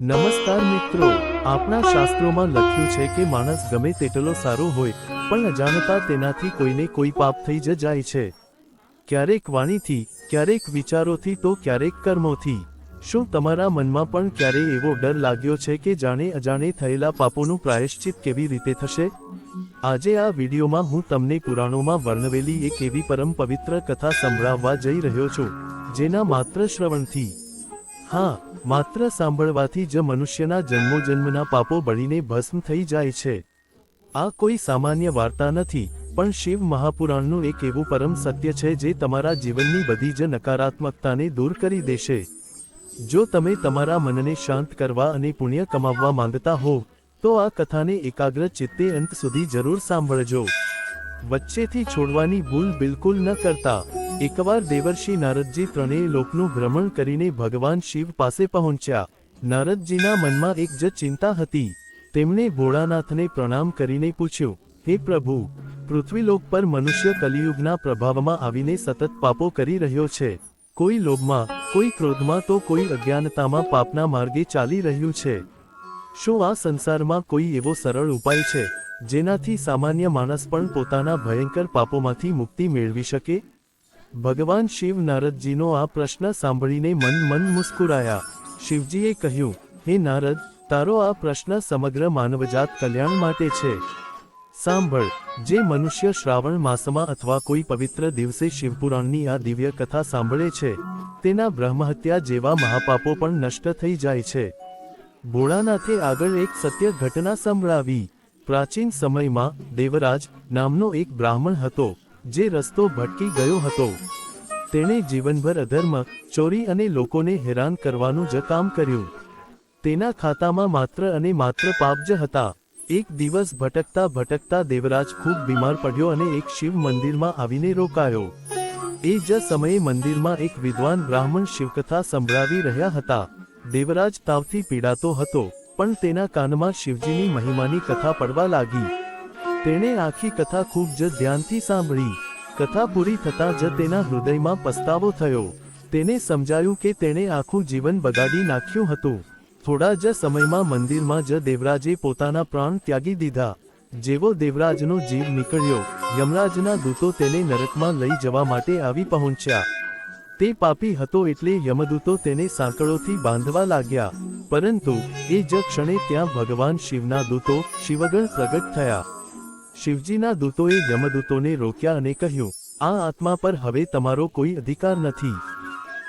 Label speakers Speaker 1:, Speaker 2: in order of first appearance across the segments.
Speaker 1: નમસ્કાર મિત્રો, આપણા શાસ્ત્રોમાં લખ્યું છે કે માણસ ગમે તેટલો સારો હોય પણ અજાણતા તેનાથી કોઈને કોઈ પાપ થઈ જ જાય છે. ક્યારેક વાણીથી, ક્યારેક વિચારોથી તો ક્યારેક કર્મોથી. શું તમારા મનમાં પણ ક્યારેય એવો ડર લાગ્યો છે કે જાણે અજાણે થયેલા પાપોનું પ્રાયશ્ચિત કેવી રીતે થશે? આજે આ વિડીયોમાં હું તમને પુરાણોમાં વર્ણવેલી એક એવી પરમ પવિત્ર કથા સંભળાવવા જઈ રહ્યો છું, જેના માત્ર શ્રવણથી, હા, માત્ર સાંભળવાથી જ મનુષ્યના જન્મોજન્મના પાપો બળીને ભસ્મ થઈ જાય છે. આ કોઈ સામાન્ય વાર્તા નથી, પણ શિવ મહાપુરાણનું એક એવું પરમ સત્ય છે જે તમારા જીવનની બધી જ નકારાત્મકતાને દૂર કરી દેશે. જો તમે તમારા મનને શાંત કરવા અને પુણ્ય કમાવવા માંગતા હો, તો આ કથાને એકાગ્ર ચિત્તે અંત સુધી જરૂર સાંભળજો. વચ્ચેથી છોડવાની ભૂલ બિલકુલ ન કરતા. એકવાર દેવર્ષિ નારદજી ત્રણેય લોકનું ભ્રમણ કરીને ભગવાન શિવ પાસે પહોંચ્યા. નારદજીના મનમાં એક જ ચિંતા હતી. તેમણે ભોળાનાથને પ્રણામ કરીને પૂછ્યું, હે પ્રભુ, પૃથ્વીલોક પર મનુષ્ય કલિયુગના પ્રભાવમાં આવીને સતત પાપો કરી રહ્યો છે. કોઈ લોભમાં, કોઈ ક્રોધમાં તો કોઈ અજ્ઞાનતામાં પાપના માર્ગે ચાલી રહ્યું છે. શું આ સંસારમાં કોઈ એવો સરળ ઉપાય છે, જેનાથી સામાન્ય માણસ પણ પોતાના ભયંકર પાપોમાંથી મુક્તિ મેળવી શકે? ભગવાન શિવ નારદજીનો આ પ્રશ્ન સાંભળીને મન મુસ્કુરાયા. શિવજીએ કહ્યું, હે નારદ, તારો આ પ્રશ્ન સમગ્ર માનવજાત કલ્યાણ માટે છે. સાંભળ, જે મનુષ્ય શ્રાવણ માસમાં અથવા કોઈ પવિત્ર દિવસે શિવપુરાણની આ દિવ્ય કથા સાંભળે છે, તેના બ્રહ્મહત્યા જેવા મહાપાપો પણ નષ્ટ થઈ જાય છે. ભોળાનાથે આગળ એક સત્ય ઘટના સંભળાવી. પ્રાચીન સમયમાં દેવરાજ નામનો એક બ્રાહ્મણ હતો, જે રસ્તો ભટકી ગયો હતો. તેણે જીવનભર અધર્મ, ચોરી અને લોકોને હેરાન કરવાનું જ કામ કર્યું. તેના ખાતામાં માત્ર અને માત્ર પાપ જ હતા. એક દિવસ ભટકતા ભટકતા દેવરાજ ખૂબ બીમાર પડ્યો અને એક શિવ મંદિરમાં આવીને રોકાયો. એ જ સમયે મંદિરમાં એક વિદ્વાન બ્રાહ્મણ શિવકથા સંભળાવી રહ્યા હતા. દેવરાજ તાવથી પીડાતો હતો, પણ તેના કાનમાં શિવજીની મહિમાની કથા પડવા લાગી. તેણે આખી કથા ખૂબ જ ધ્યાનથી સાંભળી. કથા પૂરી થતાં જ તેના હૃદયમાં પસ્તાવો થયો. તેને સમજાયું કે તેણે આખું જીવન બગાડી નાખ્યું હતું. થોડા જ સમયમાં મંદિરમાં જ દેવરાજે પોતાના પ્રાણ ત્યાગી દીધા. જેવો દેવરાજનો જીવ નીકળ્યો, યમરાજના દૂતો તેને નરકમાં લઈ જવા માટે આવી પહોંચ્યા. તે પાપી હતો એટલે યમદૂતો તેને સાંકળોથી બાંધવા લાગ્યા. પરંતુ એ જ ક્ષણે ત્યાં ભગવાન શિવના દૂતો શિવગણ પ્રગટ થયા. શિવજીના દૂતોએ યમદૂતોને રોક્યા અને કહ્યું, આ આત્મા પર હવે તમારો કોઈ અધિકાર નથી.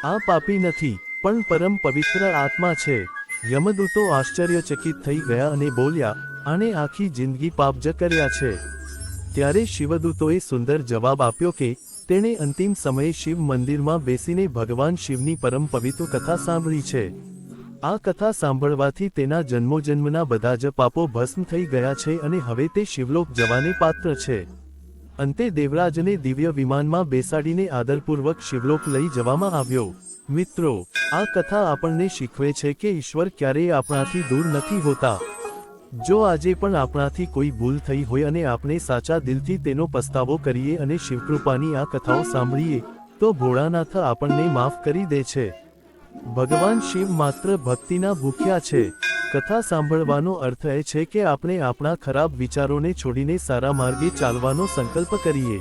Speaker 1: આ પાપી નથી, પણ પરમ પવિત્ર આત્મા છે. યમદૂતો આશ્ચર્યચકિત થઈ ગયા અને બોલ્યા, આણે આખી જિંદગી પાપ જ કર્યા છે. ત્યારે શિવદૂતોએ સુંદર જવાબ આપ્યો કે તેણે અંતિમ સમયે શિવ મંદિરમાં બેસીને ભગવાન શિવની પરમ પવિત્ર કથા સાંભળી છે. આ કથા સાંભળવાથી તેના જન્મોજન્મના બધા જ પાપો ભસ્મ થઈ ગયા છે અને હવે તે શિવલોક જવાને પાત્ર છે. અંતે દેવરાજને દિવ્ય વિમાનમાં બેસાડીને આદરપૂર્વક શિવલોક લઈ જવામાં આવ્યો. મિત્રો, આ કથા આપણને શીખવે છે કે ઈશ્વર ક્યારેય આપણાથી દૂર નથી હોતા. જો આજે પણ આપણાથી કોઈ ભૂલ થઈ હોય અને આપણે સાચા દિલથી તેનો પસ્તાવો કરીએ અને શિવકૃપાની આ કથાઓ સાંભળીએ, તો ભોળાનાથ આપણને માફ કરી દે છે. ભગવાન શિવ માત્ર ભક્તિના ભૂખ્યા છે. કથા સાંભળવાનો અર્થ એ છે કે આપણે આપણા ખરાબ વિચારોને છોડીને સારા માર્ગે ચાલવાનો સંકલ્પ કરીએ.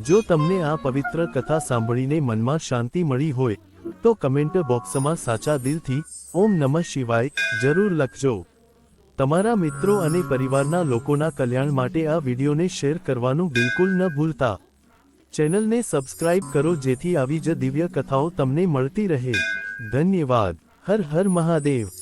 Speaker 1: જો તમને આ પવિત્ર કથા સાંભળીને મનમાં શાંતિ મળી હોય, તો કમેન્ટ બોક્સમાં સાચા દિલથી ઓમ નમઃ શિવાય જરૂર લખજો. તમારા મિત્રો અને પરિવારના લોકોના કલ્યાણ માટે આ વિડીયોને શેર કરવાનું બિલકુલ ન ભૂલતા. ચેનલને સબસ્ક્રાઇબ કરો જેથી આવી જ દિવ્ય કથાઓ તમને મળતી રહે. ધન્યવાદ. હર હર મહાદેવ.